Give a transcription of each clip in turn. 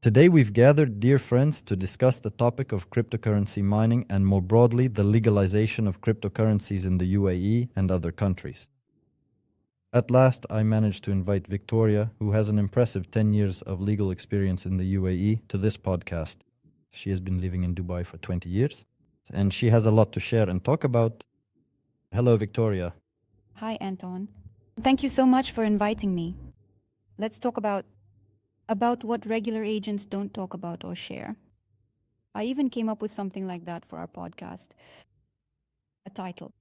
Today we've gathered dear friends to discuss the topic of cryptocurrency mining and more broadly the legalization of cryptocurrencies in the UAE and other countries. At last I managed to invite Victoria, who has an impressive 10 years of legal experience in the UAE, to this podcast. She has been living in Dubai for 20 years and she has a lot to share and talk about. Hello Victoria. Hi Anton. Thank you so much for inviting me. Let's talk about what regular agents don't talk about or share. I even came up with something like that for our podcast. A title.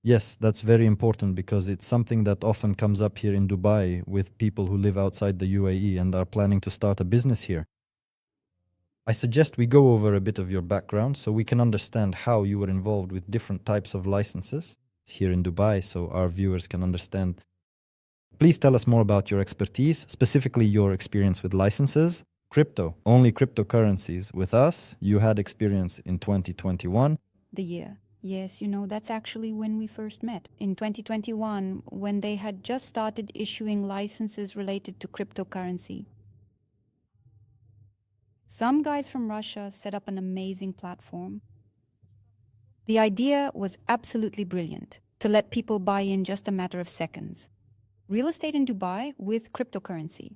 Yes, that's very important because it's something that often comes up here in Dubai with people who live outside the UAE and are planning to start a business here. I suggest we go over a bit of your background so we can understand how you were involved with different types of licenses here in Dubai so our viewers can understand. Please tell us more about your expertise, specifically your experience with licenses, crypto, only cryptocurrencies. With us, you had experience in 2021. The year. Yes, that's actually when we first met. In 2021, when they had just started issuing licenses related to cryptocurrency. Some guys from Russia set up an amazing platform. The idea was absolutely brilliant, to let people buy in just a matter of seconds. Real estate in Dubai with cryptocurrency.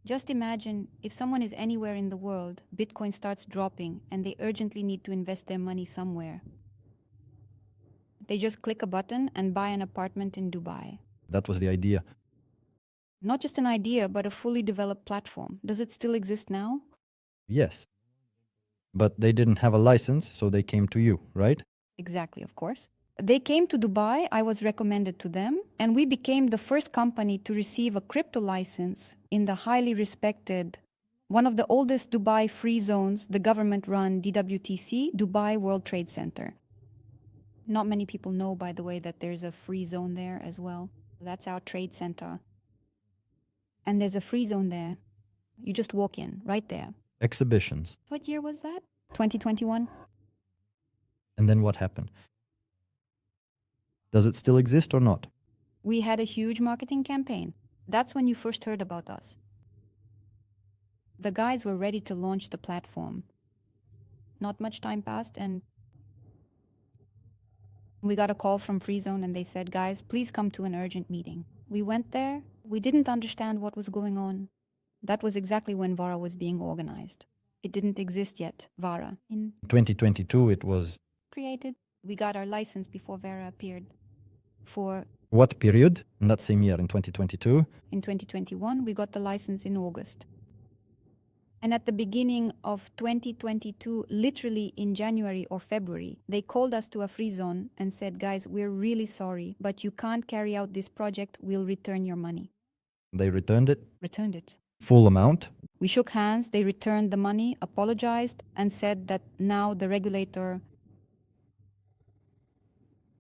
Just imagine if someone is anywhere in the world, Bitcoin starts dropping and they urgently need to invest their money somewhere. They just click a button and buy an apartment in Dubai. That was the idea. Not just an idea, but a fully developed platform. Does it still exist now? Yes. But they didn't have a license, so they came to you, right? Exactly, of course. They came to Dubai, I was recommended to them, and we became the first company to receive a crypto license in the highly respected, one of the oldest Dubai free zones, the government-run DWTC, Dubai World Trade Center. Not many people know, by the way, that there's a free zone there as well. That's our trade center. And there's a free zone there. You just walk in, right there. Exhibitions. What year was that? 2021? And then what happened? Does it still exist or not? We had a huge marketing campaign. That's when you first heard about us. The guys were ready to launch the platform. Not much time passed and we got a call from Free Zone and they said, guys, please come to an urgent meeting. We went there. We didn't understand what was going on. That was exactly when VARA was being organized. It didn't exist yet, VARA. In 2022 it was... created. We got our license before VARA appeared. For what period? In that same year, in 2022? In 2021, we got the license in August. And at the beginning of 2022, literally in January or February, they called us to a free zone and said, guys, we're really sorry, but you can't carry out this project. We'll return your money. They returned it? Returned it. Full amount? We shook hands, they returned the money, apologized, and said that now the regulator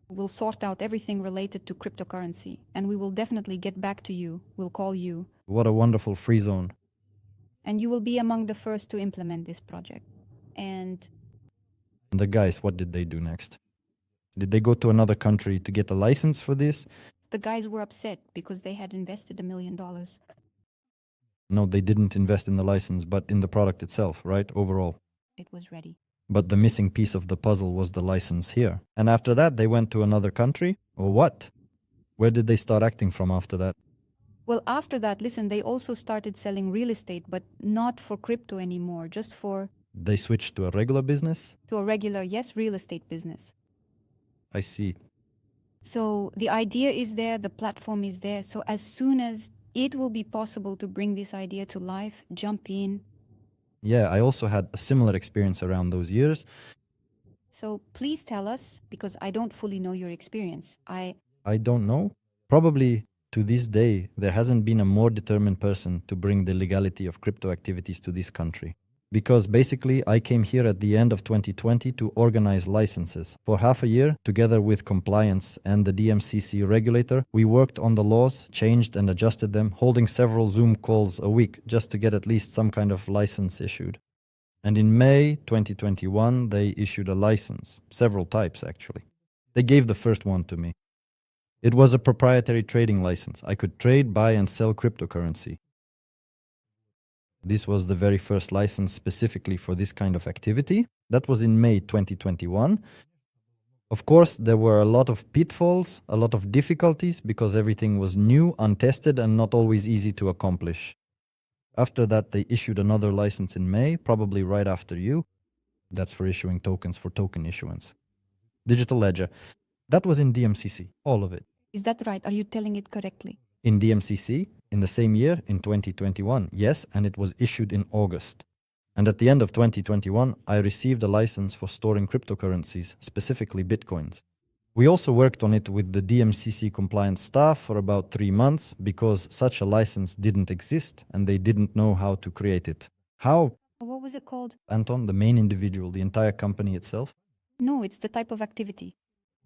will sort out everything related to cryptocurrency, and we will definitely get back to you. We'll call you. What a wonderful free zone. And you will be among the first to implement this project. And the guys, what did they do next? Did they go to another country to get a license for this? The guys were upset because they had invested $1 million. No, they didn't invest in the license, but in the product itself, right? Overall. It was ready. But the missing piece of the puzzle was the license here. And after that, they went to another country? Or what? Where did they start acting from after that? Well, after that, listen, they also started selling real estate, but not for crypto anymore, just for... They switched to a regular business? To a regular, yes, real estate business. I see. So the idea is there, the platform is there. So as soon as it will be possible to bring this idea to life, jump in. Yeah, I also had a similar experience around those years. So please tell us, because I don't fully know your experience. I don't know. Probably to this day, there hasn't been a more determined person to bring the legality of crypto activities to this country. Because basically, I came here at the end of 2020 to organize licenses. For half a year, together with compliance and the DMCC regulator, we worked on the laws, changed and adjusted them, holding several Zoom calls a week just to get at least some kind of license issued. And in May 2021, they issued a license, several types actually. They gave the first one to me. It was a proprietary trading license. I could trade, buy and sell cryptocurrency. This was the very first license specifically for this kind of activity. That was in May 2021. Of course, there were a lot of pitfalls, a lot of difficulties because everything was new, untested, and not always easy to accomplish. After that, they issued another license in May, probably right after you. That's for issuing tokens for token issuance. Digital ledger. That was in DMCC, all of it. Is that right? Are you telling it correctly? In DMCC, in the same year, in 2021, yes, and it was issued in August. And at the end of 2021, I received a license for storing cryptocurrencies, specifically Bitcoins. We also worked on it with the DMCC compliance staff for about 3 months because such a license didn't exist and they didn't know how to create it. How? What was it called? Anton, the main individual, the entire company itself? No, it's the type of activity.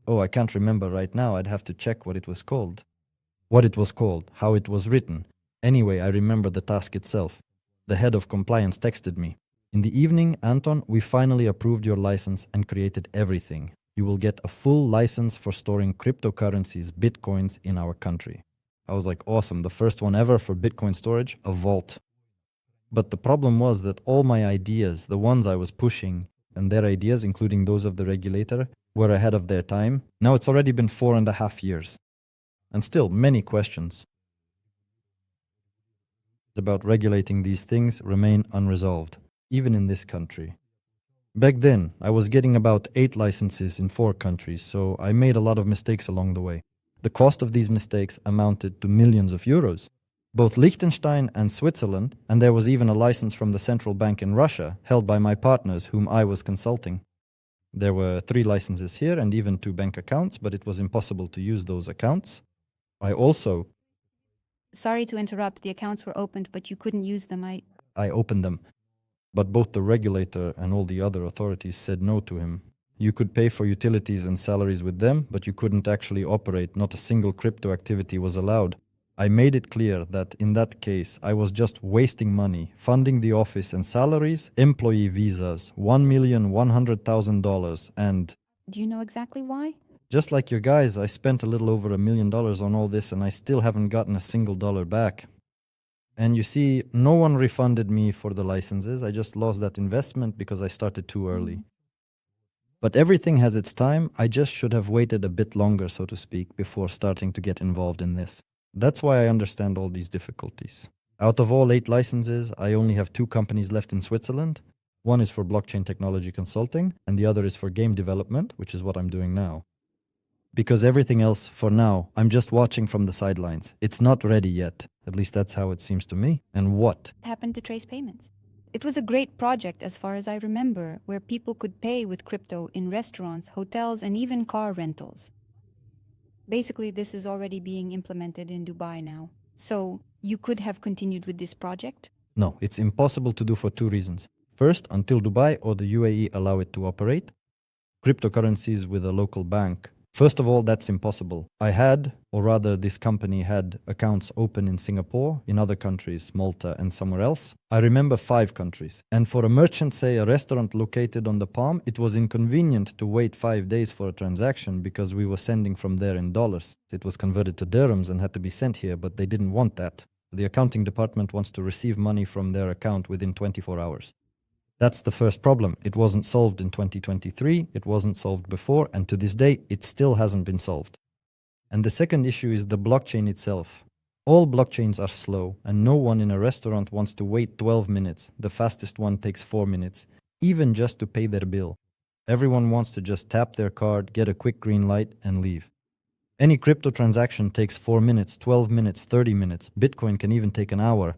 Oh, I can't remember right now. I'd have to check what it was called. What it was called, how it was written. Anyway, I remember the task itself. The head of compliance texted me. In the evening, Anton, we finally approved your license and created everything. You will get a full license for storing cryptocurrencies, Bitcoins, in our country. I was like, awesome, the first one ever for Bitcoin storage, a vault. But the problem was that all my ideas, the ones I was pushing, and their ideas, including those of the regulator, were ahead of their time. Now it's already been 4.5 years. And still, many questions about regulating these things remain unresolved, even in this country. Back then, I was getting about 8 licenses in 4 countries, so I made a lot of mistakes along the way. The cost of these mistakes amounted to millions of euros. Both Liechtenstein and Switzerland, and there was even a license from the central bank in Russia, held by my partners whom I was consulting. There were 3 licenses here and even 2 bank accounts, but it was impossible to use those accounts. I also... Sorry to interrupt, the accounts were opened, but you couldn't use them. I opened them. But both the regulator and all the other authorities said no to him. You could pay for utilities and salaries with them, but you couldn't actually operate. Not a single crypto activity was allowed. I made it clear that in that case, I was just wasting money, funding the office and salaries, employee visas, $1,100,000, and... Do you know exactly why? Just like you guys, I spent a little over $1 million on all this and I still haven't gotten a single dollar back. And you see, no one refunded me for the licenses. I just lost that investment because I started too early. But everything has its time. I just should have waited a bit longer, so to speak, before starting to get involved in this. That's why I understand all these difficulties. Out of all 8 licenses, I only have 2 companies left in Switzerland. One is for blockchain technology consulting, and the other is for game development, which is what I'm doing now. Because everything else, for now, I'm just watching from the sidelines. It's not ready yet. At least that's how it seems to me. And what happened to trace payments? It was a great project, as far as I remember, where people could pay with crypto in restaurants, hotels, and even car rentals. Basically, this is already being implemented in Dubai now. So, you could have continued with this project? No, it's impossible to do for 2 reasons. First, until Dubai or the UAE allow it to operate, cryptocurrencies with a local bank. First of all, that's impossible. I had, or rather this company had, accounts open in Singapore, in other countries, Malta and somewhere else. I remember 5 countries. And for a merchant, say a restaurant located on the Palm, it was inconvenient to wait 5 days for a transaction because we were sending from there in dollars. It was converted to dirhams and had to be sent here, but they didn't want that. The accounting department wants to receive money from their account within 24 hours. That's the first problem. It wasn't solved in 2023, it wasn't solved before, and to this day, it still hasn't been solved. And the second issue is the blockchain itself. All blockchains are slow, and no one in a restaurant wants to wait 12 minutes. The fastest one takes 4 minutes, even just to pay their bill. Everyone wants to just tap their card, get a quick green light, and leave. Any crypto transaction takes 4 minutes, 12 minutes, 30 minutes. Bitcoin can even take an hour.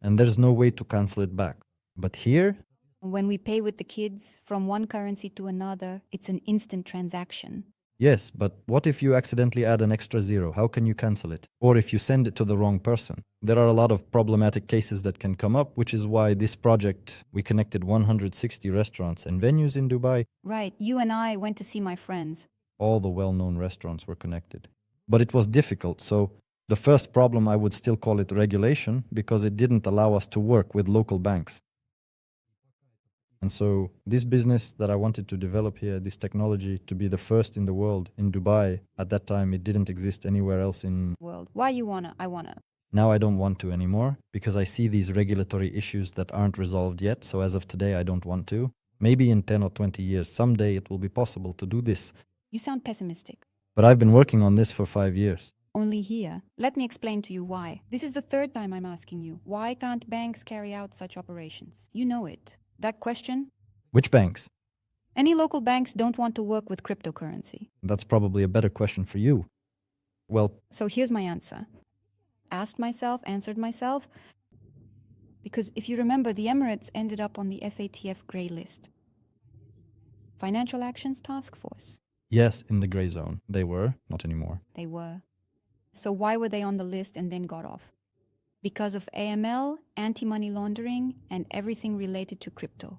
And there's no way to cancel it back. But here, when we pay with the kids from one currency to another, it's an instant transaction. Yes, but what if you accidentally add an extra 0? How can you cancel it? Or if you send it to the wrong person? There are a lot of problematic cases that can come up, which is why this project, we connected 160 restaurants and venues in Dubai. Right, you and I went to see my friends. All the well-known restaurants were connected. But it was difficult, so the first problem I would still call it regulation, because it didn't allow us to work with local banks. And so this business that I wanted to develop here, this technology to be the first in the world in Dubai, at that time it didn't exist anywhere else in world. Why you wanna? I wanna. Now I don't want to anymore because I see these regulatory issues that aren't resolved yet. So as of today, I don't want to. Maybe in 10 or 20 years, someday it will be possible to do this. You sound pessimistic. But I've been working on this for 5 years. Only here. Let me explain to you why. This is the third time I'm asking you. Why can't banks carry out such operations? You know it. That question? Which banks? Any local banks don't want to work with cryptocurrency. That's probably a better question for you. Well, So here's my answer. Asked myself, answered myself. Because if you remember, the Emirates ended up on the FATF grey list. Financial Actions Task Force. yes, in the gray zone. They were, not anymore. They were. So why were they on the list and then got off? Because of AML, anti-money laundering, and everything related to crypto.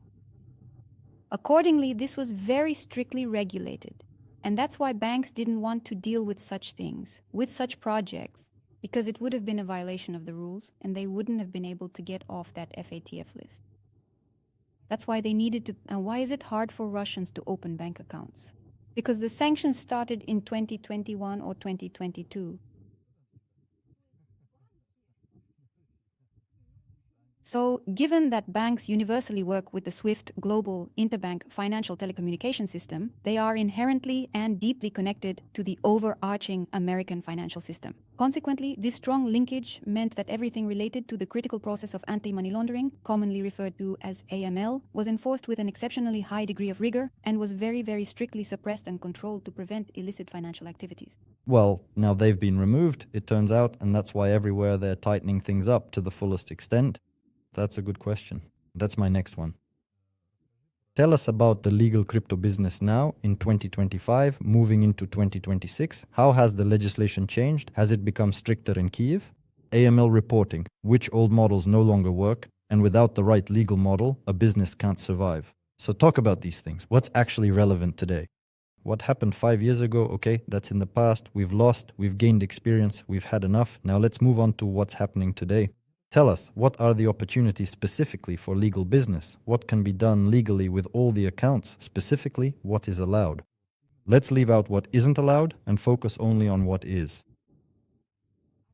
Accordingly, this was very strictly regulated. And that's why banks didn't want to deal with such things, with such projects, because it would have been a violation of the rules and they wouldn't have been able to get off that FATF list. That's why they needed to. And why is it hard for Russians to open bank accounts? Because the sanctions started in 2021 or 2022. So, given that banks universally work with the SWIFT global interbank financial telecommunication system, they are inherently and deeply connected to the overarching American financial system. Consequently, this strong linkage meant that everything related to the critical process of anti-money laundering, commonly referred to as AML, was enforced with an exceptionally high degree of rigor and was very, very strictly suppressed and controlled to prevent illicit financial activities. Well, now they've been removed, it turns out, and that's why everywhere they're tightening things up to the fullest extent. That's a good question. That's my next one. Tell us about the legal crypto business now in 2025, moving into 2026. How has the legislation changed? Has it become stricter in Kyiv? AML reporting, which old models no longer work, and without the right legal model, a business can't survive. So talk about these things. What's actually relevant today? What happened 5 years ago? Okay, that's in the past. We've lost, we've gained experience, we've had enough. Now let's move on to what's happening today. Tell us, what are the opportunities specifically for legal business? What can be done legally with all the accounts? Specifically, what is allowed? Let's leave out what isn't allowed and focus only on what is.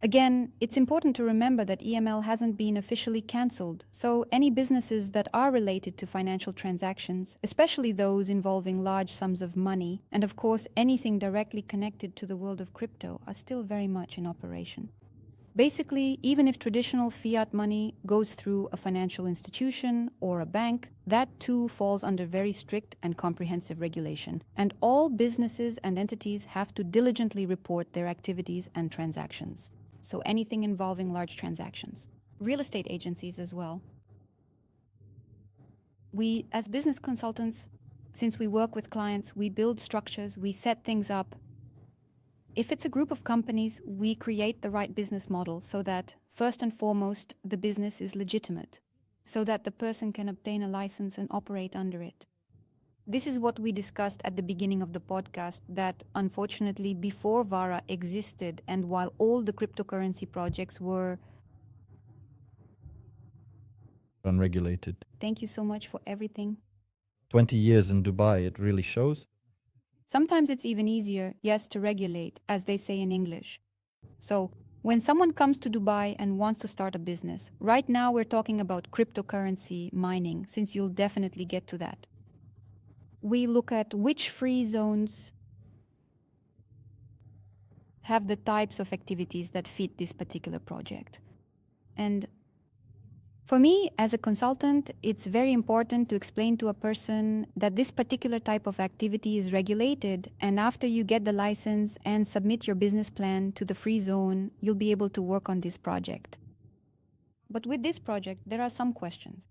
Again, it's important to remember that EML hasn't been officially cancelled, so any businesses that are related to financial transactions, especially those involving large sums of money, and of course anything directly connected to the world of crypto, are still very much in operation. Basically, even if traditional fiat money goes through a financial institution or a bank, that too falls under very strict and comprehensive regulation, and all businesses and entities have to diligently report their activities and transactions. So anything involving large transactions. Real estate agencies as well. We, as business consultants, since we work with clients, we build structures, we set things up. If it's a group of companies, we create the right business model so that, first and foremost, the business is legitimate, so that the person can obtain a license and operate under it. This is what we discussed at the beginning of the podcast, that unfortunately before VARA existed and while all the cryptocurrency projects were Unregulated. Thank you so much for everything. 20 years in Dubai, it really shows. Sometimes it's even easier, yes, to regulate, as they say in English. So, when someone comes to Dubai and wants to start a business, right now we're talking about cryptocurrency mining, since you'll definitely get to that. We look at which free zones have the types of activities that fit this particular project. And for me, as a consultant, it's very important to explain to a person that this particular type of activity is regulated, and after you get the license and submit your business plan to the free zone, you'll be able to work on this project. But with this project, there are some questions.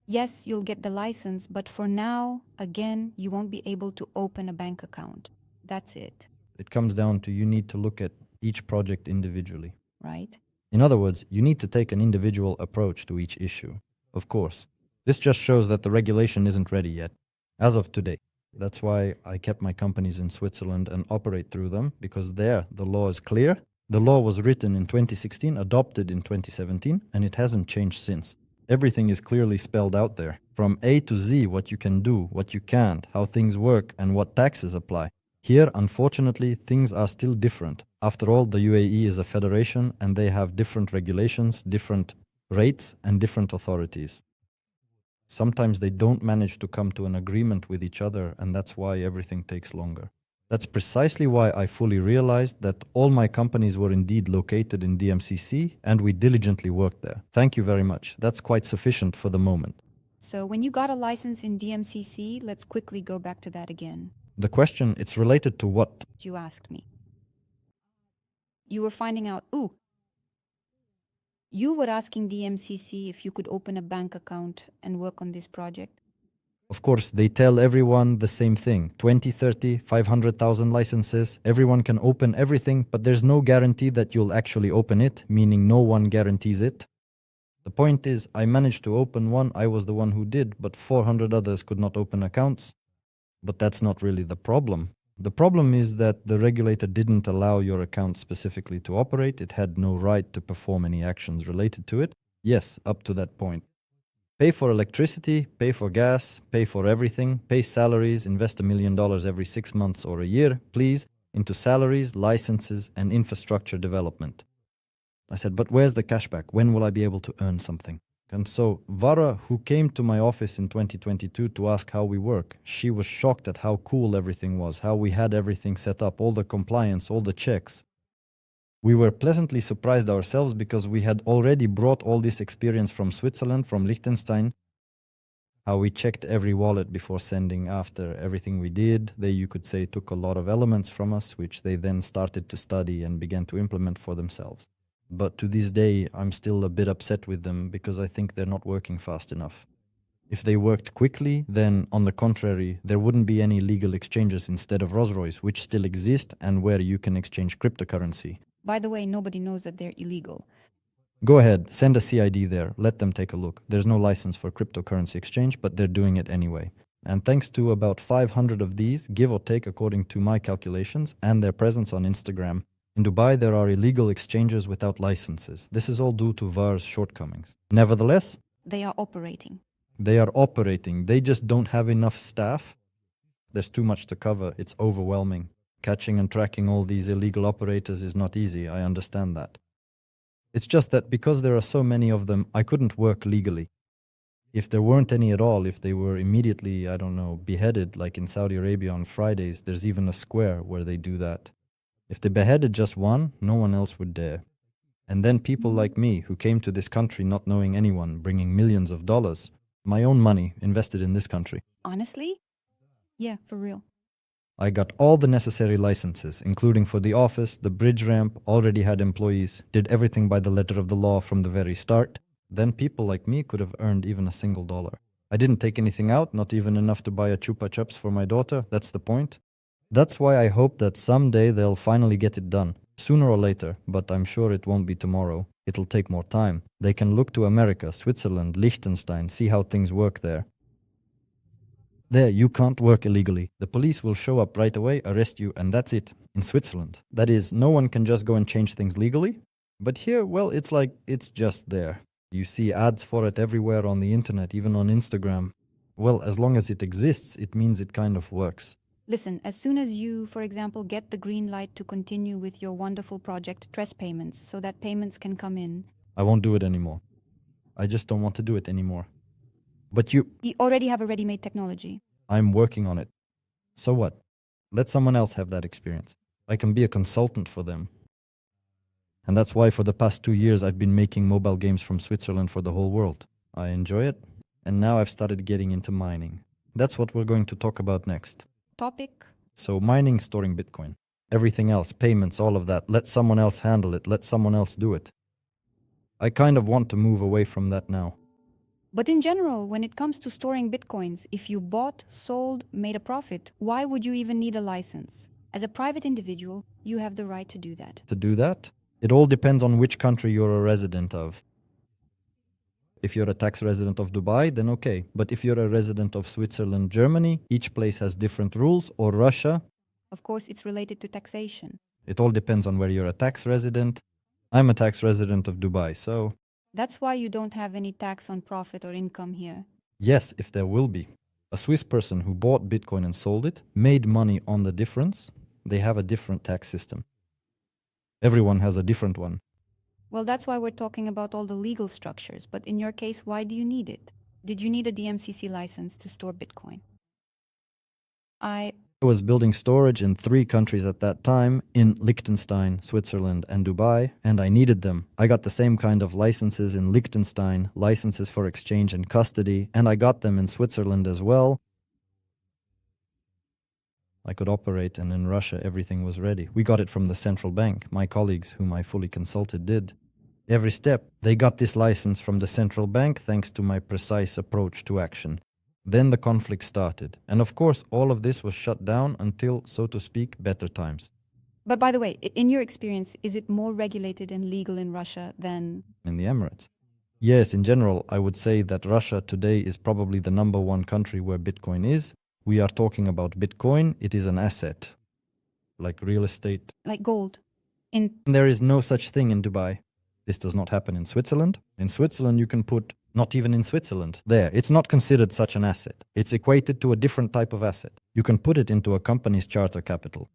Yes, you'll get the license, but for now, again, you won't be able to open a bank account. That's it, It comes down to you need to look at each project individually. right? In other words, you need to take an individual approach to each issue. Of course, this just shows that the regulation isn't ready yet, as of today. That's why I kept my companies in Switzerland and operate through them, because there the law is clear. The law was written in 2016, adopted in 2017, and it hasn't changed since. Everything is clearly spelled out there. From A to Z, what you can do, what you can't, how things work, and what taxes apply. Here, unfortunately, things are still different. After all, the UAE is a federation and they have different regulations, different rates, and different authorities. Sometimes they don't manage to come to an agreement with each other, and that's why everything takes longer. That's precisely why I fully realized that all my companies were indeed located in DMCC, and we diligently worked there. Thank you very much. That's quite sufficient for the moment. So when you got a license in DMCC, let's quickly go back to that again. The question, it's related to what? You asked me. You were finding out, you were asking DMCC if you could open a bank account and work on this project. Of course, they tell everyone the same thing. 20, 30, 500,000 licenses. Everyone can open everything, but there's no guarantee that you'll actually open it, meaning no one guarantees it. The point is, I managed to open one, I was the one who did, but 400 others could not open accounts. But that's not really the problem. The problem is that the regulator didn't allow your account specifically to operate. It had no right to perform any actions related to it. Yes, up to that point. Pay for electricity, pay for gas, pay for everything, pay salaries, invest $1 million every 6 months or a year, please, into salaries, licenses, and infrastructure development. I said, but where's the cashback? When will I be able to earn something? And so Vara, who came to my office in 2022 to ask how we work, she was shocked at how cool everything was, how we had everything set up, all the compliance, all the checks. We were pleasantly surprised ourselves because we had already brought all this experience from Switzerland, from Liechtenstein, how we checked every wallet before sending after everything we did. They, you could say, took a lot of elements from us, which they then started to study and began to implement for themselves. But to this day, I'm still a bit upset with them because I think they're not working fast enough. If they worked quickly, then on the contrary, there wouldn't be any legal exchanges instead of Rolls-Royce, which still exist and where you can exchange cryptocurrency. By the way, nobody knows that they're illegal. Go ahead, send a CID there, let them take a look. There's no license for cryptocurrency exchange, but they're doing it anyway. And thanks to about 500 of these, give or take according to my calculations, and their presence on Instagram, in Dubai there are illegal exchanges without licenses. This is all due to VAR's shortcomings. Nevertheless, They are operating. They just don't have enough staff. There's too much to cover, it's overwhelming. Catching and tracking all these illegal operators is not easy, I understand that. It's just that because there are so many of them, I couldn't work legally. If there weren't any at all, if they were immediately, beheaded, like in Saudi Arabia on Fridays, there's even a square where they do that. If they beheaded just one, no one else would dare. And then people like me, who came to this country not knowing anyone, bringing millions of dollars, my own money invested in this country. Honestly? Yeah, for real. I got all the necessary licenses, including for the office, the bridge ramp, already had employees, did everything by the letter of the law from the very start. Then people like me could have earned even a single dollar. I didn't take anything out, not even enough to buy a Chupa Chups for my daughter, that's the point. That's why I hope that someday they'll finally get it done, sooner or later, but I'm sure it won't be tomorrow. It'll take more time. They can look to America, Switzerland, Liechtenstein, see how things work there. There, you can't work illegally. The police will show up right away, arrest you, and that's it. In Switzerland. That is, no one can just go and change things legally. But here, well, it's like, it's just there. You see ads for it everywhere on the internet, even on Instagram. Well, as long as it exists, it means it kind of works. Listen, as soon as you, for example, get the green light to continue with your wonderful project, Tress Payments, so that payments can come in. I won't do it anymore. I just don't want to do it anymore. But You already have a ready-made technology. I'm working on it. So what? Let someone else have that experience. I can be a consultant for them. And that's why for the past 2 years I've been making mobile games from Switzerland for the whole world. I enjoy it, and now I've started getting into mining. That's what we're going to talk about next. Topic? So mining, storing Bitcoin. Everything else, payments, all of that, let someone else handle it, let someone else do it. I kind of want to move away from that now. But in general, when it comes to storing Bitcoins, if you bought, sold, made a profit, why would you even need a license? As a private individual, you have the right to do that. To do that? It all depends on which country you're a resident of. If you're a tax resident of Dubai, then okay. But if you're a resident of Switzerland, Germany, each place has different rules, or Russia. Of course, it's related to taxation. It all depends on where you're a tax resident. I'm a tax resident of Dubai, so... That's why you don't have any tax on profit or income here. Yes, if there will be. A Swiss person who bought Bitcoin and sold it, made money on the difference, they have a different tax system. Everyone has a different one. Well, that's why we're talking about all the legal structures. But in your case, why do you need it? Did you need a DMCC license to store Bitcoin? I was building storage in 3 countries at that time, in Liechtenstein, Switzerland, and Dubai, and I needed them. I got the same kind of licenses in Liechtenstein, licenses for exchange and custody, and I got them in Switzerland as well. I could operate, and in Russia everything was ready. We got it from the central bank. My colleagues, whom I fully consulted, did. Every step, they got this license from the central bank thanks to my precise approach to action. Then the conflict started. And of course, all of this was shut down until, so to speak, better times. But by the way, in your experience, is it more regulated and legal in Russia than in the Emirates? Yes, in general, I would say that Russia today is probably the number 1 country where Bitcoin is. We are talking about Bitcoin. It is an asset, like real estate. like gold? There is no such thing in Dubai. This does not happen in Switzerland. In Switzerland, you can put, not even in Switzerland, there. It's not considered such an asset. It's equated to a different type of asset. You can put it into a company's charter capital.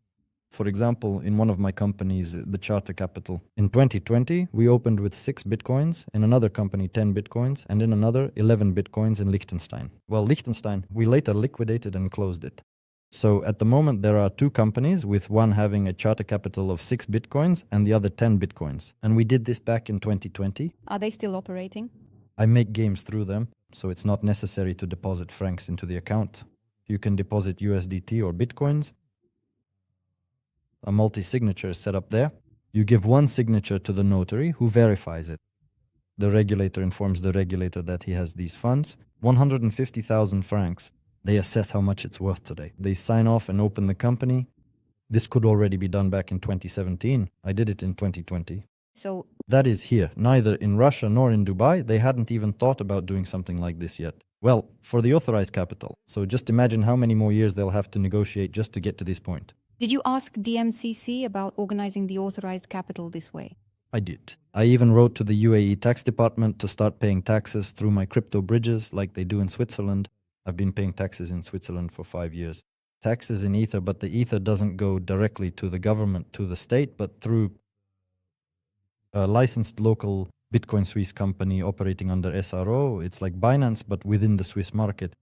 For example, in one of my companies, the charter capital, in 2020, we opened with 6 Bitcoins, in another company 10 Bitcoins, and in another 11 Bitcoins in Liechtenstein. Well, Liechtenstein, we later liquidated and closed it. So at the moment, there are 2 companies, with one having a charter capital of 6 Bitcoins and the other 10 Bitcoins. And we did this back in 2020. Are they still operating? I make games through them, so it's not necessary to deposit francs into the account. You can deposit USDT or Bitcoins. A multi-signature is set up there. You give one signature to the notary, who verifies it. The regulator informs the regulator that he has these funds, 150,000 francs. They assess how much it's worth today. They sign off and open the company. This could already be done back in 2017. I did it in 2020. So that is here. Neither in Russia nor in Dubai, they hadn't even thought about doing something like this yet. Well, for the authorized capital. So just imagine how many more years they'll have to negotiate just to get to this point. Did you ask DMCC about organizing the authorized capital this way? I did. I even wrote to the UAE tax department to start paying taxes through my crypto bridges like they do in Switzerland. I've been paying taxes in Switzerland for 5 years. Taxes in Ether, but the Ether doesn't go directly to the government, to the state, but through a licensed local Bitcoin Swiss company operating under SRO. It's like Binance, but within the Swiss market.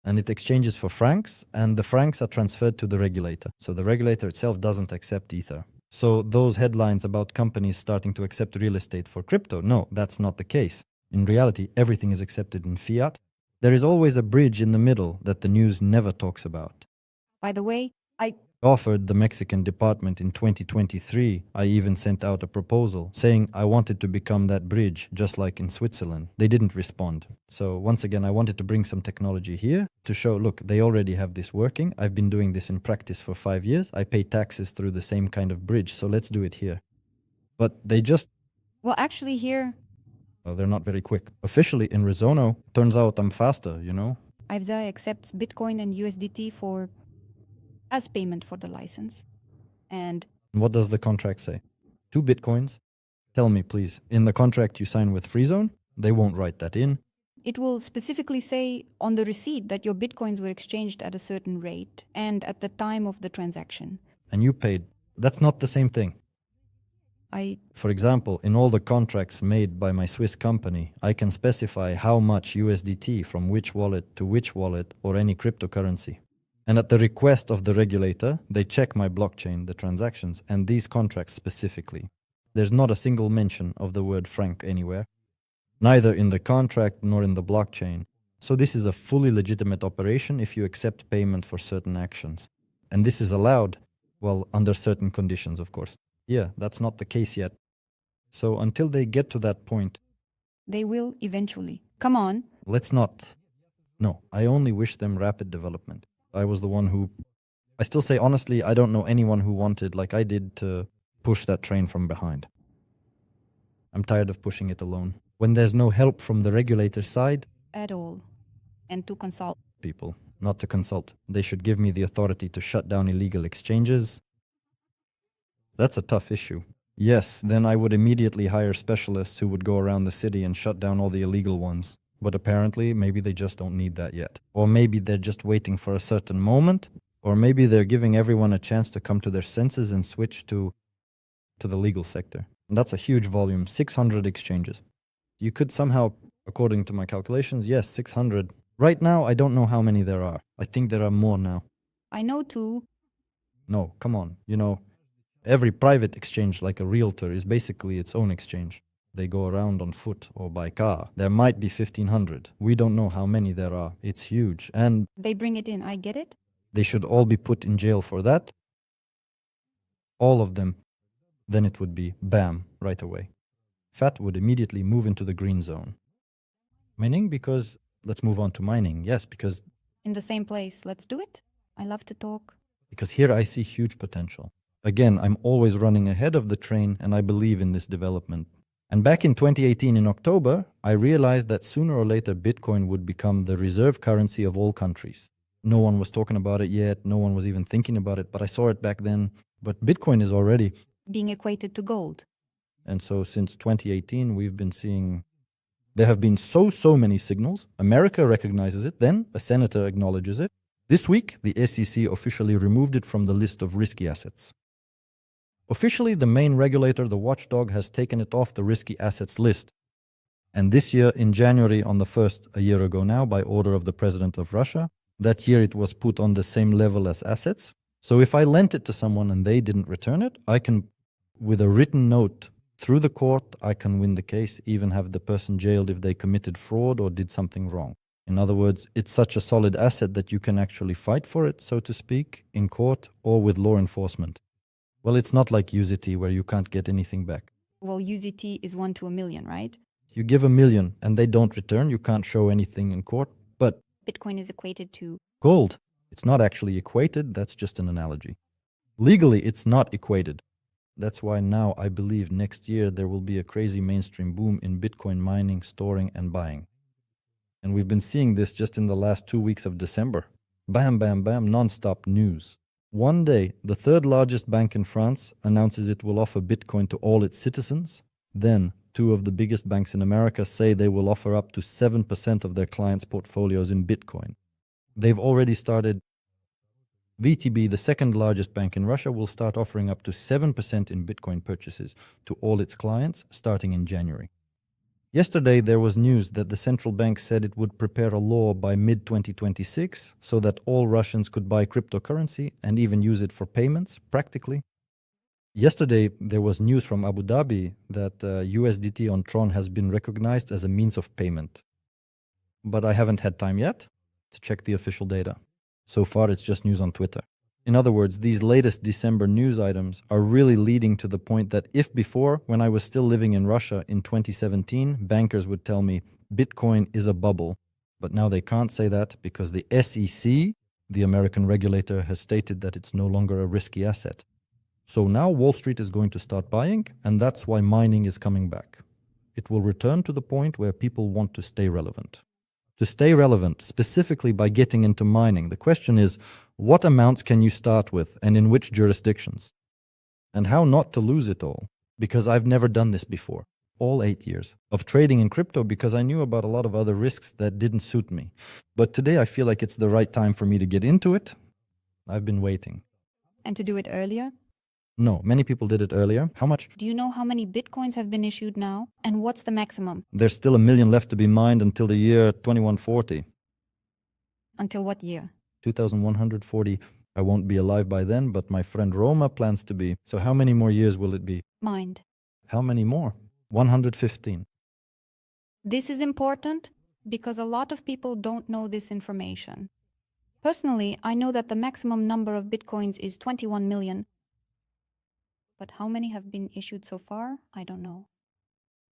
And it exchanges for francs, and the francs are transferred to the regulator. So the regulator itself doesn't accept Ether. So those headlines about companies starting to accept real estate for crypto, no, that's not the case. In reality, everything is accepted in fiat. There is always a bridge in the middle that the news never talks about. By the way, I offered the Mexican department in 2023. I even sent out a proposal saying I wanted to become that bridge, just like in Switzerland. They didn't respond. So once again, I wanted to bring some technology here to show, look, they already have this working. I've been doing this in practice for 5 years. I pay taxes through the same kind of bridge, so let's do it here. But they just... Well, actually here... they're not very quick. Officially in Rezono, turns out I'm faster, you know? IFZA accepts Bitcoin and USDT as payment for the license. And what does the contract say? 2 Bitcoins? Tell me, please. In the contract you sign with Freezone, they won't write that in. It will specifically say on the receipt that your Bitcoins were exchanged at a certain rate and at the time of the transaction. And you paid. That's not the same thing. For example, in all the contracts made by my Swiss company, I can specify how much USDT from which wallet to which wallet or any cryptocurrency. And at the request of the regulator, they check my blockchain, the transactions, and these contracts specifically. There's not a single mention of the word franc anywhere, neither in the contract nor in the blockchain. So this is a fully legitimate operation if you accept payment for certain actions. And this is allowed, well, under certain conditions, of course. Yeah, that's not the case yet. So until they get to that point... They will eventually. Come on. Let's not. No, I only wish them rapid development. I was the one who... I still say honestly, I don't know anyone who wanted, like I did, to push that train from behind. I'm tired of pushing it alone. When there's no help from the regulator's side... At all. And to consult. People, not to consult. They should give me the authority to shut down illegal exchanges. That's a tough issue. Yes, then I would immediately hire specialists who would go around the city and shut down all the illegal ones. But apparently, maybe they just don't need that yet. Or maybe they're just waiting for a certain moment. Or maybe they're giving everyone a chance to come to their senses and switch to to the legal sector. And that's a huge volume, 600 exchanges. You could somehow, according to my calculations, yes, 600. Right now, I don't know how many there are. I think there are more now. I know two. No, come on. Every private exchange, like a realtor, is basically its own exchange. They go around on foot or by car. There might be 1,500. We don't know how many there are. It's huge. And They bring it in. I get it. they should all be put in jail for that. All of them. Then it would be bam, right away. Fat would immediately move into the green zone. Mining, because let's move on to mining. Yes, because In the same place. Let's do it. I love to talk. here I see huge potential. Again, I'm always running ahead of the train and I believe in this development. And back in 2018 in October, I realized that sooner or later Bitcoin would become the reserve currency of all countries. No one was talking about it yet, no one was even thinking about it, but I saw it back then. But Bitcoin is already. Being equated to gold. And so since 2018, we've been seeing there have been so many signals. America recognizes it, then a senator acknowledges it. This week, the SEC officially removed it from the list of risky assets. Officially, the main regulator, the watchdog, has taken it off the risky assets list. And this year, in January, on the 1st, a year ago now, by order of the president of Russia, that year it was put on the same level as assets. So if I lent it to someone and they didn't return it, I can, with a written note through the court, I can win the case, even have the person jailed if they committed fraud or did something wrong. In other words, it's such a solid asset that you can actually fight for it, so to speak, in court or with law enforcement. Well, it's not like USDT where you can't get anything back. Well, USDT is 1 to a million, right? You give $1 million and they don't return, you can't show anything in court. But Bitcoin is equated to gold, it's not actually equated, that's just an analogy. Legally, it's not equated. That's why now I believe next year there will be a crazy mainstream boom in Bitcoin mining, storing, and buying. And we've been seeing this just in the last 2 weeks of December. Bam, bam, bam, non-stop news. One day, the third largest bank in France announces it will offer Bitcoin to all its citizens. Then, two of the biggest banks in America say they will offer up to 7% of their clients' portfolios in Bitcoin. They've already started. VTB, the second largest bank in Russia, will start offering up to 7% in Bitcoin purchases to all its clients starting in January. Yesterday, there was news that the central bank said it would prepare a law by mid-2026 so that all Russians could buy cryptocurrency and even use it for payments, practically. Yesterday, there was news from Abu Dhabi that USDT on Tron has been recognized as a means of payment. But I haven't had time yet to check the official data. So far, it's just news on Twitter. In other words, these latest December news items are really leading to the point that if before, when I was still living in Russia in 2017, bankers would tell me Bitcoin is a bubble, but now they can't say that because the SEC, the American regulator, has stated that it's no longer a risky asset. So now Wall Street is going to start buying, and that's why mining is coming back. It will return to the point where people want to stay relevant. To stay relevant, specifically by getting into mining, the question is, what amounts can you start with and in which jurisdictions? And how not to lose it all? Because I've never done this before, all 8 years of trading in crypto, because I knew about a lot of other risks that didn't suit me. But today I feel like it's the right time for me to get into it. I've been waiting. and to do it earlier. No, many people did it earlier. How much? Do you know how many Bitcoins have been issued now? And what's the maximum? There's still 1 million left to be mined until the year 2140. Until what year? 2140. I won't be alive by then, but my friend Roma plans to be. So how many more years will it be? Mined. How many more? 115. This is important because a lot of people don't know this information. Personally, I know that the maximum number of Bitcoins is 21 million. But how many have been issued so far? I don't know.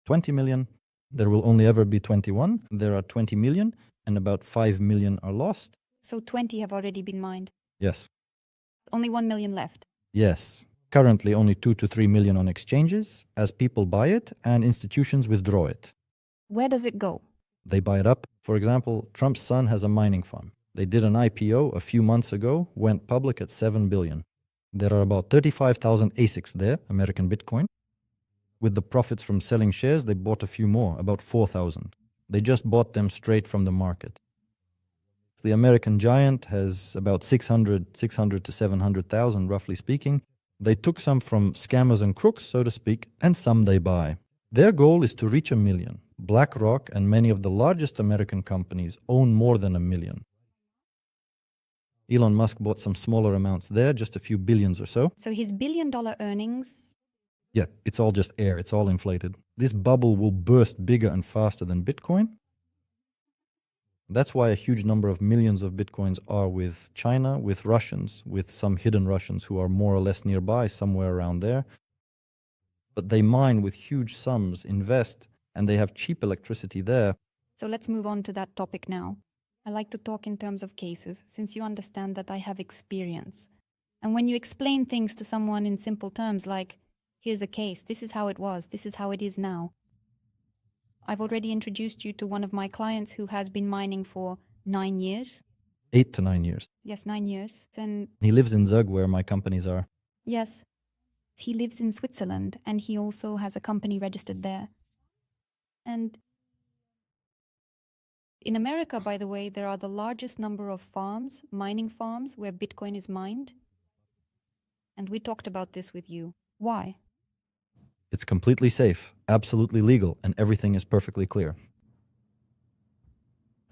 20 million. There will only ever be 21. There are 20 million, and about 5 million are lost. So 20 have already been mined. Yes. Only 1 million left. Yes. Currently only 2 to 3 million on exchanges as people buy it and institutions withdraw it. Where does it go? They buy it up. For example, Trump's son has a mining farm. They did an IPO a few months ago, went public at 7 billion. There are about 35,000 ASICs there, American Bitcoin. With the profits from selling shares, they bought a few more, about 4,000. They just bought them straight from the market. The American giant has about 600 to 700,000, roughly speaking. They took some from scammers and crooks, so to speak, and some they buy. Their goal is to reach 1 million. BlackRock and many of the largest American companies own more than 1 million. Elon Musk bought some smaller amounts there, just a few billions or so. So his billion-dollar earnings... Yeah, it's all just air, it's all inflated. This bubble will burst bigger and faster than Bitcoin. That's why a huge number of millions of Bitcoins are with China, with Russians, with some hidden Russians who are more or less nearby, somewhere around there. But they mine with huge sums, invest, and they have cheap electricity there. So let's move on to that topic now. I like to talk in terms of cases, since you understand that I have experience. And when you explain things to someone in simple terms like, here's a case, this is how it was, this is how it is now. I've already introduced you to one of my clients who has been mining for 9 years. 8 to 9 years. Yes, 9 years. And he lives in Zug, where my companies are. yes, he lives in Switzerland and he also has a company registered there. And in America, by the way, there are the largest number of farms, mining farms, where Bitcoin is mined. And we talked about this with you. Why? It's completely safe, absolutely legal, and everything is perfectly clear.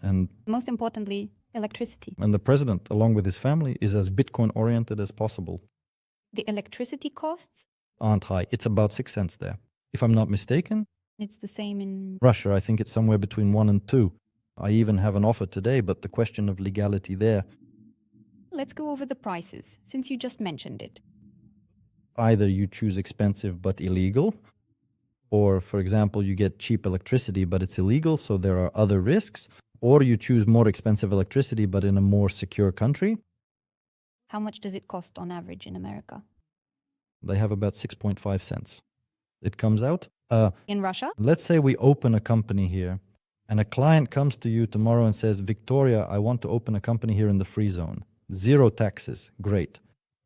And most importantly, electricity. And the president, along with his family, is as Bitcoin-oriented as possible. The electricity costs aren't high. It's about 6 cents there. If I'm not mistaken, it's the same in Russia. I think it's somewhere between 1 and 2. I even have an offer today, but the question of legality there. Let's go over the prices, since you just mentioned it. Either you choose expensive but illegal, or, for example, you get cheap electricity but it's illegal, so there are other risks, or you choose more expensive electricity but in a more secure country. How much does it cost on average in America? They have about 6.5 cents. It comes out. In Russia? Let's say we open a company here, and a client comes to you tomorrow and says, Victoria, I want to open a company here in the free zone. 0 taxes. Great.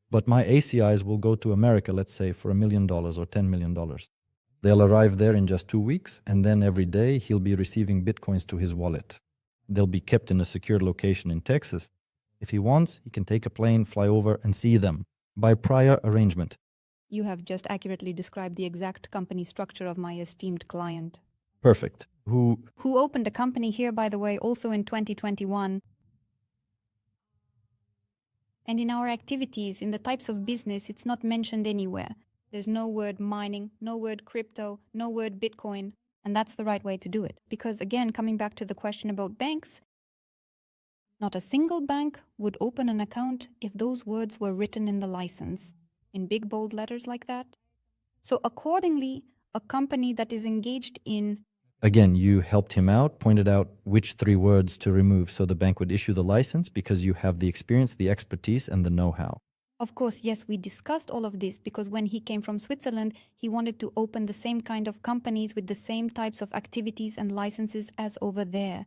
But my ACIs will go to America, let's say, for $1 million or $10 million. They'll arrive there in just 2 weeks, and then every day he'll be receiving Bitcoins to his wallet. They'll be kept in a secure location in Texas. If he wants, he can take a plane, fly over, and see them by prior arrangement. You have just accurately described the exact company structure of my esteemed client. Perfect. Who opened a company here, by the way, also in 2021. And in our activities, in the types of business, it's not mentioned anywhere. There's no word mining, no word crypto, no word Bitcoin. And that's the right way to do it. Because again, coming back to the question about banks, not a single bank would open an account if those words were written in the license, in big bold letters like that. So accordingly, a company that is engaged in... Again, you helped him out, pointed out which 3 words to remove so the bank would issue the license because you have the experience, the expertise, and the know-how. Of course, yes, we discussed all of this because when he came from Switzerland, he wanted to open the same kind of companies with the same types of activities and licenses as over there.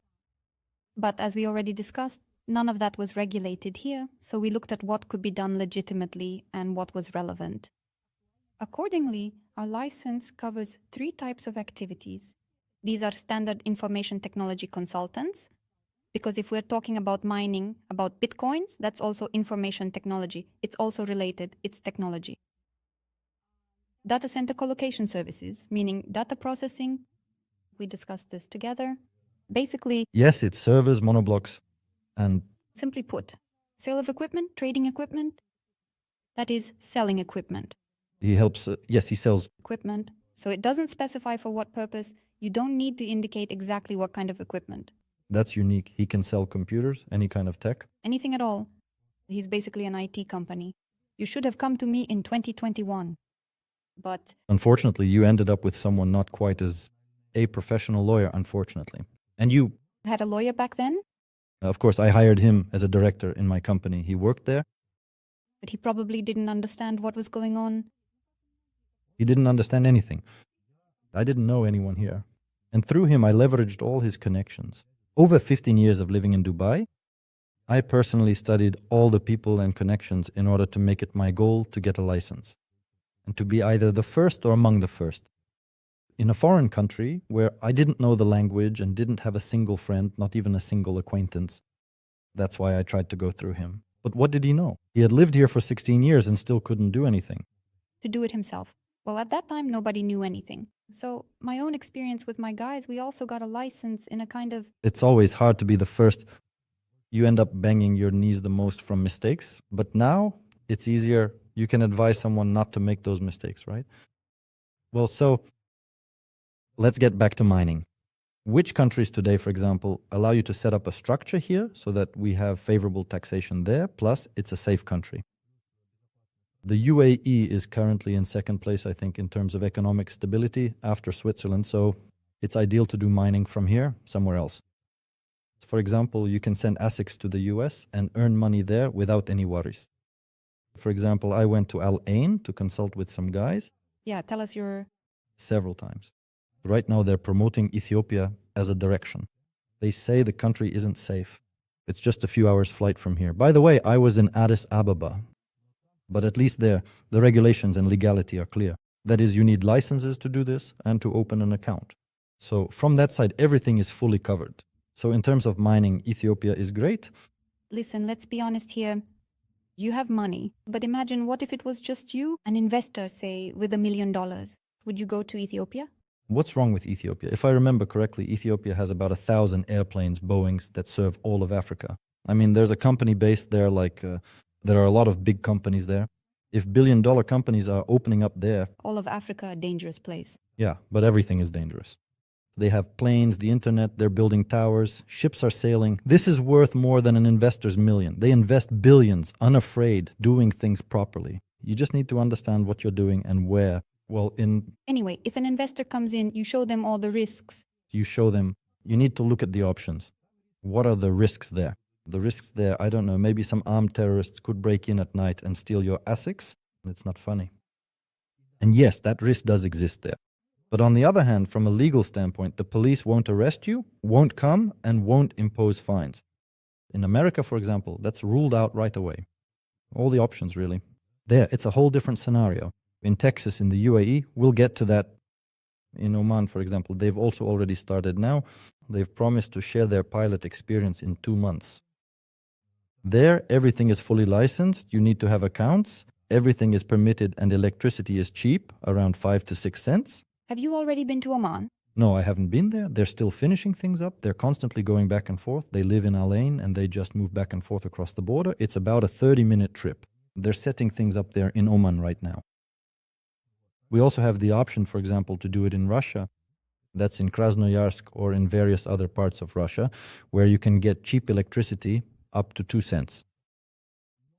But as we already discussed, none of that was regulated here, so we looked at what could be done legitimately and what was relevant. Accordingly, our license covers 3 types of activities. These are standard information technology consultants, because if we're talking about mining, about Bitcoins, that's also information technology. It's also related, it's technology. Data center colocation services, meaning data processing. We discussed this together. Basically, yes, it's servers, monoblocks, and simply put, sale of equipment, trading equipment, that is selling equipment. He helps, yes, he sells equipment. So it doesn't specify for what purpose. You don't need to indicate exactly what kind of equipment. That's unique. He can sell computers, any kind of tech. Anything at all. He's basically an IT company. You should have come to me in 2021. But unfortunately, you ended up with someone not quite as a professional lawyer, unfortunately. And you had a lawyer back then? Of course, I hired him as a director in my company. He worked there. But he probably didn't understand what was going on. He didn't understand anything. I didn't know anyone here. And through him, I leveraged all his connections. Over 15 years of living in Dubai, I personally studied all the people and connections in order to make it my goal to get a license and to be either the first or among the first. In a foreign country where I didn't know the language and didn't have a single friend, not even a single acquaintance. That's why I tried to go through him. But what did he know? He had lived here for 16 years and still couldn't do anything. to do it himself. Well, at that time, nobody knew anything. So, my own experience with my guys, we also got a license in a kind of. It's always hard to be the first. You end up banging your knees the most from mistakes. But now it's easier. You can advise someone not to make those mistakes, right? Well, so let's get back to mining. Which countries today, for example, allow you to set up a structure here so that we have favorable taxation there, plus it's a safe country? The UAE is currently in second place, I think, in terms of economic stability after Switzerland, so it's ideal to do mining from here, somewhere else. For example, you can send ASICs to the US and earn money there without any worries. For example, I went to Al Ain to consult with some guys. Yeah, tell us your. Several times. Right now, they're promoting Ethiopia as a direction. They say the country isn't safe. It's just a few hours' flight from here. By the way, I was in Addis Ababa. But at least there, the regulations and legality are clear. That is, you need licenses to do this and to open an account. So from that side, everything is fully covered. So in terms of mining, Ethiopia is great. Listen, let's be honest here. You have money, but imagine what if it was just you, an investor, say, with $1 million? Would you go to Ethiopia? What's wrong with Ethiopia? If I remember correctly, Ethiopia has about 1,000 airplanes, Boeings, that serve all of Africa. I mean, there's a company based there, there are a lot of big companies there. If billion-dollar companies are opening up there... All of Africa, a dangerous place. Yeah, but everything is dangerous. They have planes, the internet, they're building towers, ships are sailing. This is worth more than an investor's million. They invest billions, unafraid, doing things properly. You just need to understand what you're doing and where. Anyway, if an investor comes in, you show them all the risks. You show them, you need to look at the options. What are the risks there? The risks there, I don't know, maybe some armed terrorists could break in at night and steal your ASICs. It's not funny. And yes, that risk does exist there. But on the other hand, from a legal standpoint, the police won't arrest you, won't come, and won't impose fines. In America, for example, that's ruled out right away. All the options, really. There, it's a whole different scenario. In Texas, in the UAE, we'll get to that. In Oman, for example, they've also already started now. They've promised to share their pilot experience in 2 months. There, everything is fully licensed. You need to have accounts. Everything is permitted and electricity is cheap, around 5 to 6 cents. Have you already been to Oman? No, I haven't been there. They're still finishing things up. They're constantly going back and forth. They live in Al Ain and they just move back and forth across the border. It's about a 30-minute trip. They're setting things up there in Oman right now. We also have the option, for example, to do it in Russia. That's in Krasnoyarsk or in various other parts of Russia, where you can get cheap electricity up to 2 cents.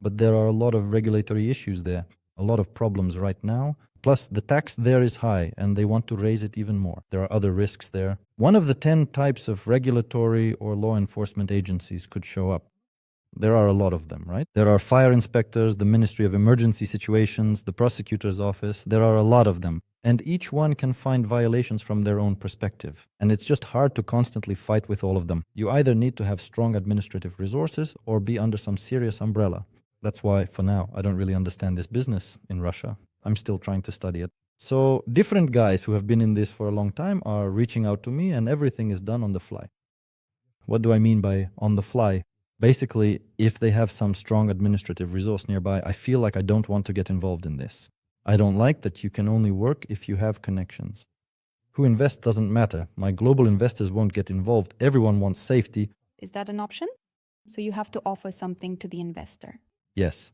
But there are a lot of regulatory issues there, a lot of problems right now. Plus, the tax there is high, and they want to raise it even more. There are other risks there. One of the 10 types of regulatory or law enforcement agencies could show up. There are a lot of them, right? There are fire inspectors, the Ministry of Emergency Situations, the prosecutor's office. There are a lot of them. And each one can find violations from their own perspective. And it's just hard to constantly fight with all of them. You either need to have strong administrative resources or be under some serious umbrella. That's why, for now, I don't really understand this business in Russia. I'm still trying to study it. So different guys who have been in this for a long time are reaching out to me, and everything is done on the fly. What do I mean by on the fly? Basically, if they have some strong administrative resource nearby, I feel like I don't want to get involved in this. I don't like that you can only work if you have connections. Who invests doesn't matter. My global investors won't get involved. Everyone wants safety. Is that an option? So you have to offer something to the investor. Yes.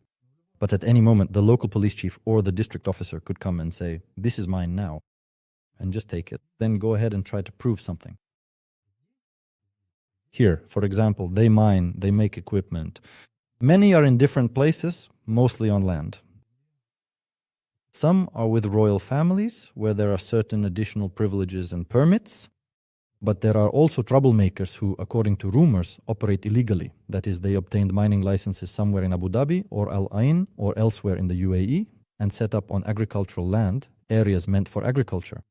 But at any moment, the local police chief or the district officer could come and say, this is mine now, and just take it. Then go ahead and try to prove something. Here, for example, they mine, they make equipment. Many are in different places, mostly on land. Some are with royal families, where there are certain additional privileges and permits. But there are also troublemakers who, according to rumors, operate illegally. That is, they obtained mining licenses somewhere in Abu Dhabi or Al Ain or elsewhere in the UAE and set up on agricultural land, areas meant for agriculture.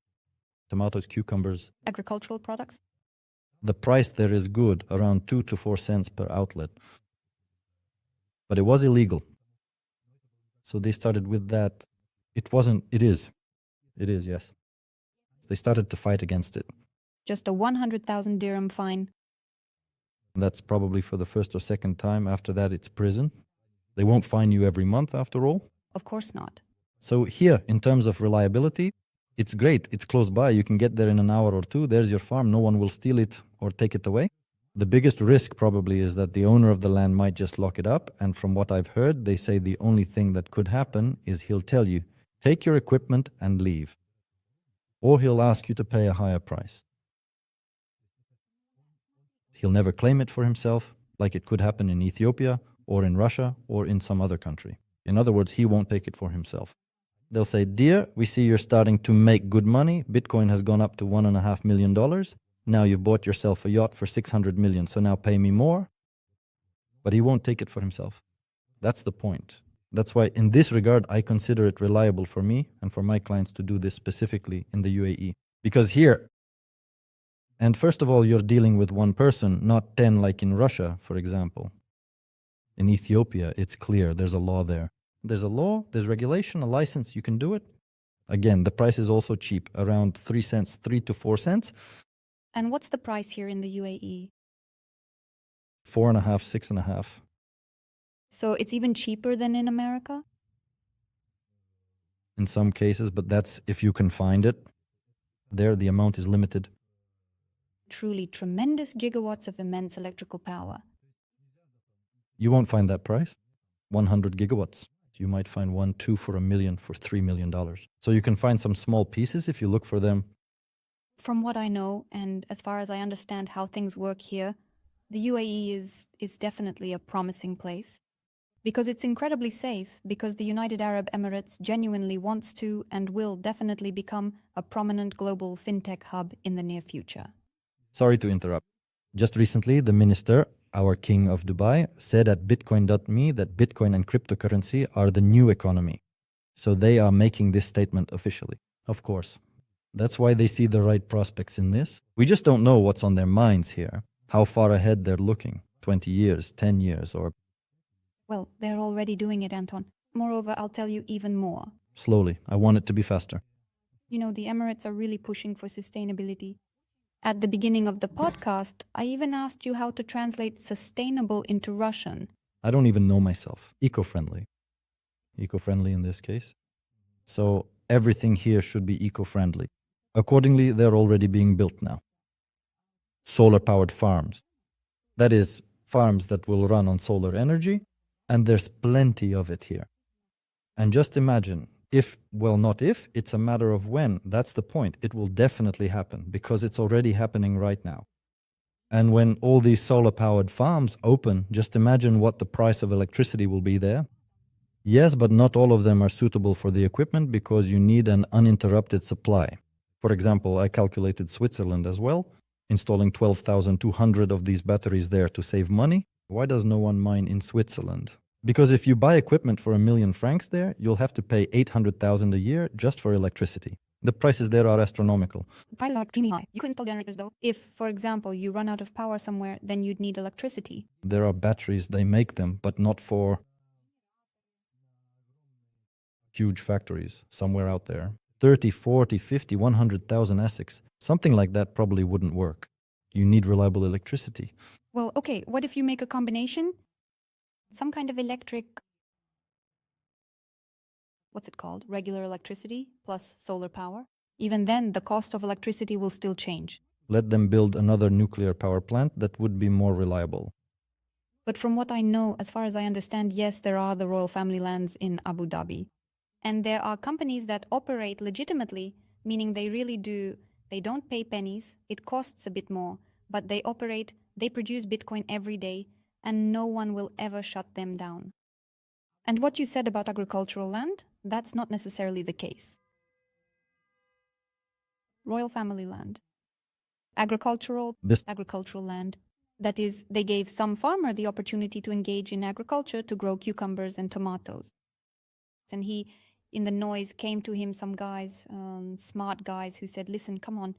Tomatoes, cucumbers. Agricultural products? The price there is good, around 2 to 4 cents per outlet. But it was illegal. So they started with that. It is, yes. They started to fight against it. Just a 100,000 dirham fine. That's probably for the first or second time. After that, it's prison. They won't fine you every month, after all. Of course not. So here, in terms of reliability, it's great. It's close by. You can get there in an hour or two. There's your farm. No one will steal it or take it away. The biggest risk probably is that the owner of the land might just lock it up. And from what I've heard, they say the only thing that could happen is he'll tell you, take your equipment and leave. Or he'll ask you to pay a higher price. He'll never claim it for himself, like it could happen in Ethiopia or in Russia or in some other country. In other words, he won't take it for himself. They'll say, dear, we see you're starting to make good money. Bitcoin has gone up to $1.5 million. Now you've bought yourself a yacht for 600 million, so now pay me more. But he won't take it for himself. That's the point. That's why in this regard, I consider it reliable for me and for my clients to do this specifically in the UAE. Because here, and first of all, you're dealing with one person, not 10 like in Russia, for example. In Ethiopia, it's clear. There's a law there. There's a law, there's regulation, a license, you can do it. Again, the price is also cheap, around 3 cents, 3 to 4 cents. And what's the price here in the UAE? 4.5, 6.5. So it's even cheaper than in America? In some cases, but that's if you can find it. There, the amount is limited. Truly tremendous gigawatts of immense electrical power. You won't find that price. 100 gigawatts. You might find 1, 2 for $1 million, for $3 million. So you can find some small pieces if you look for them. From what I know, and as far as I understand how things work here, the UAE is definitely a promising place. Because it's incredibly safe, because the United Arab Emirates genuinely wants to and will definitely become a prominent global fintech hub in the near future. Sorry to interrupt. Just recently, the minister, our king of Dubai, said at Bitcoin.me that Bitcoin and cryptocurrency are the new economy. So they are making this statement officially. Of course. That's why they see the right prospects in this. We just don't know what's on their minds here, how far ahead they're looking, 20 years, 10 years, or... Well, they're already doing it, Anton. Moreover, I'll tell you even more. Slowly. I want it to be faster. You know, the Emirates are really pushing for sustainability. At the beginning of the podcast, I even asked you how to translate sustainable into Russian. I don't even know myself. Eco-friendly. Eco-friendly in this case. So everything here should be eco-friendly. Accordingly, they're already being built now. Solar-powered farms. That is, farms that will run on solar energy, and there's plenty of it here. And just imagine, if, well, not if, it's a matter of when. That's the point. It will definitely happen because it's already happening right now. And when all these solar-powered farms open, just imagine what the price of electricity will be there. Yes, but not all of them are suitable for the equipment because you need an uninterrupted supply. For example, I calculated Switzerland as well, installing 12,200 of these batteries there to save money. Why does no one mine in Switzerland? Because if you buy equipment for 1 million francs there, you'll have to pay 800,000 a year just for electricity. The prices there are astronomical. Prices are extremely high. You could install generators though. If, for example, you run out of power somewhere, then you'd need electricity. There are batteries, they make them, but not for huge factories somewhere out there. 30, 40, 50, 100,000 ASICs. Something like that probably wouldn't work. You need reliable electricity. Well, okay, what if you make a combination? Some kind of electric... What's it called? Regular electricity plus solar power? Even then, the cost of electricity will still change. Let them build another nuclear power plant that would be more reliable. But from what I know, as far as I understand, yes, there are the royal family lands in Abu Dhabi. And there are companies that operate legitimately, meaning they really do. They don't pay pennies, it costs a bit more, but they operate, they produce Bitcoin every day, and no one will ever shut them down. And what you said about agricultural land, that's not necessarily the case. Royal family land. Agricultural land. That is, they gave some farmer the opportunity to engage in agriculture to grow cucumbers and tomatoes. And he, in the noise, came to him some guys, smart guys, who said, listen, come on.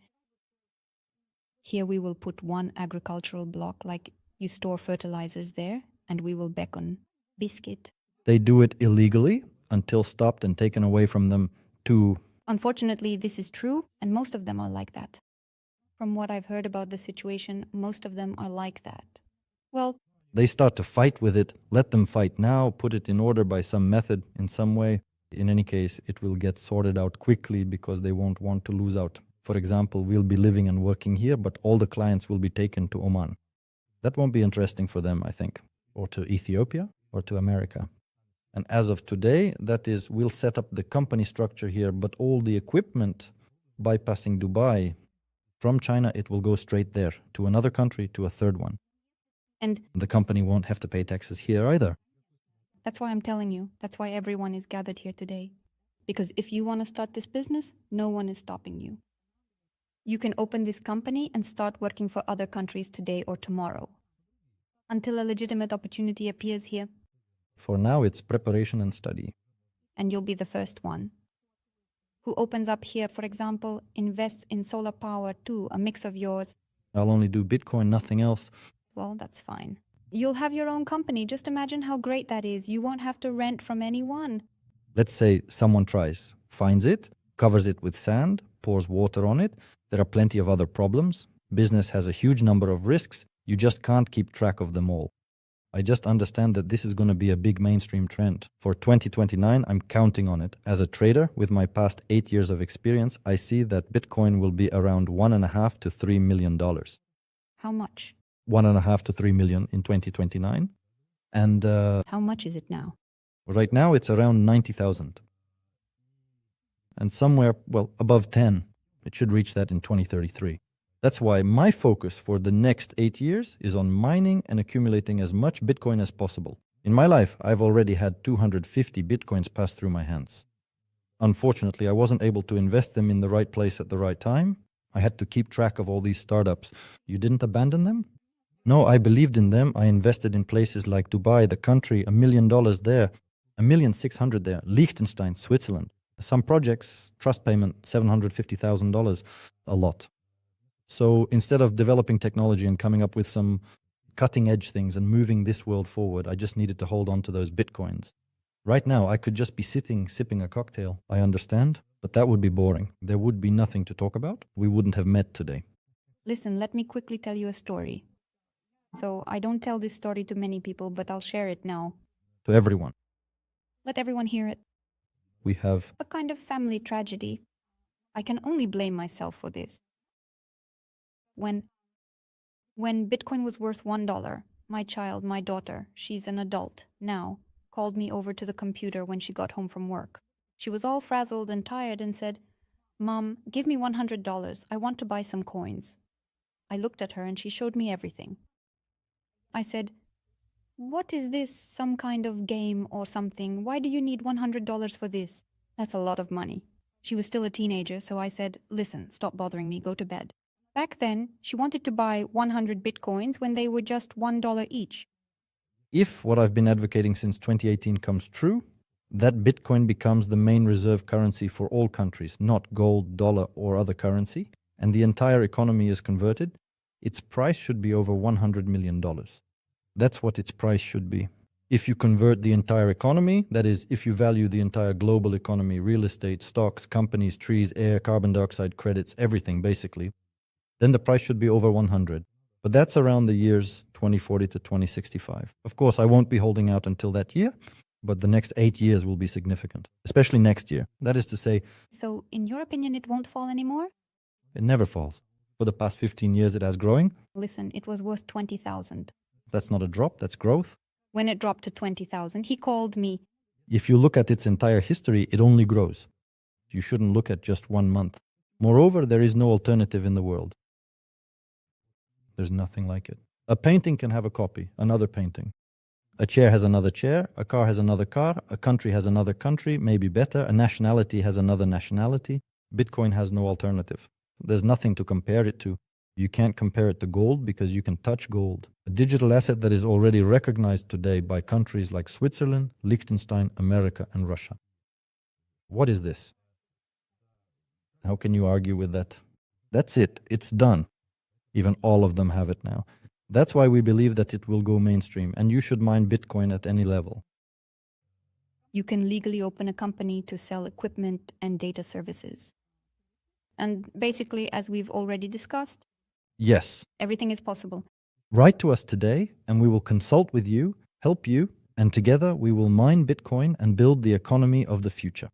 Here we will put one agricultural block, like you store fertilizers there, and we will beckon biscuit. They do it illegally until stopped and taken away from them to... Unfortunately, this is true, and most of them are like that. From what I've heard about the situation, most of them are like that. Well, they start to fight with it. Let them fight now, put it in order by some method, in some way. In any case, it will get sorted out quickly because they won't want to lose out. For example, we'll be living and working here, but all the clients will be taken to Oman. That won't be interesting for them, I think, or to Ethiopia or to America. And as of today, that is, we'll set up the company structure here, but all the equipment bypassing Dubai from China, it will go straight there to another country, to a third one. And The company won't have to pay taxes here either. that's why I'm telling you. That's why everyone is gathered here today. Because if you want to start this business, no one is stopping you. You can open this company and start working for other countries today or tomorrow. Until a legitimate opportunity appears here, For now, it's preparation and study. and you'll be the first one. Who opens up here, for example, invests in solar power too, a mix of yours. I'll only do Bitcoin, nothing else. Well, that's fine. You'll have your own company. Just imagine how great that is. You won't have to rent from anyone. Let's say someone tries, finds it, covers it with sand, pours water on it. There are plenty of other problems. Business has a huge number of risks. You just can't keep track of them all. I just understand that this is going to be a big mainstream trend. For 2029, I'm counting on it. As a trader, with my past 8 years of experience, I see that Bitcoin will be around $1.5 to $3 million. How much? 1.5 to 3 million in 2029. And How much is it now? right now, it's around 90,000. And somewhere, well, above 10. It should reach that in 2033. That's why my focus for the next 8 years is on mining and accumulating as much Bitcoin as possible. In my life, I've already had 250 Bitcoins pass through my hands. Unfortunately, I wasn't able to invest them in the right place at the right time. I had to keep track of all these startups. You didn't abandon them? No, I believed in them. I invested in places like Dubai, the country, $1 million there, $1,600,000 there, Liechtenstein, Switzerland. Some projects, trust payment, $750,000, a lot. So instead of developing technology and coming up with some cutting edge things and moving this world forward, I just needed to hold on to those Bitcoins. Right now, I could just be sitting, sipping a cocktail. I understand, but that would be boring. There would be nothing to talk about. We wouldn't have met today. Listen, let me quickly tell you a story. So I don't tell this story to many people, but I'll share it now. To everyone, Let everyone hear it. we have A kind of family tragedy. I can only blame myself for this. When Bitcoin was worth $1, my child, my daughter, she's an adult now, called me over to the computer when she got home from work. She was all frazzled and tired and said, "Mom, give me $100. I want to buy some coins." I looked at her and she showed me everything. I said, "What is this? Some kind of game or something? Why do you need $100 for this? That's a lot of money." She was still a teenager, so I said, "Listen, stop bothering me, go to bed." Back then, she wanted to buy 100 Bitcoins when they were just $1 each. If what I've been advocating since 2018 comes true, that Bitcoin becomes the main reserve currency for all countries, not gold, dollar, or other currency, and the entire economy is converted, its price should be over $100 million. That's what its price should be. If you convert the entire economy, that is, if you value the entire global economy, real estate, stocks, companies, trees, air, carbon dioxide credits, everything basically, then the price should be over 100. But that's around the years 2040 to 2065. Of course, I won't be holding out until that year, but the next 8 years will be significant, especially next year. That is to say, So, in your opinion, it won't fall anymore? it never falls. For the past 15 years, it has growing. Listen, it was worth 20,000. That's not a drop, that's growth. When it dropped to 20,000, he called me. If you look at its entire history, it only grows. You shouldn't look at just 1 month. Moreover, there is no alternative in the world. There's nothing like it. A painting can have a copy, another painting. A chair has another chair, a car has another car, a country has another country, maybe better, a nationality has another nationality. Bitcoin has no alternative. There's nothing to compare it to. You can't compare it to gold because you can touch gold. A digital asset that is already recognized today by countries like Switzerland, Liechtenstein, America, and Russia. What is this? How can you argue with that? That's it. It's done. Even all of them have it now. That's why we believe that it will go mainstream, and you should mine Bitcoin at any level. You can legally open a company to sell equipment and data services. And basically, as we've already discussed, Yes. everything is possible. Write to us today, and we will consult with you, help you, And together we will mine Bitcoin and build the economy of the future.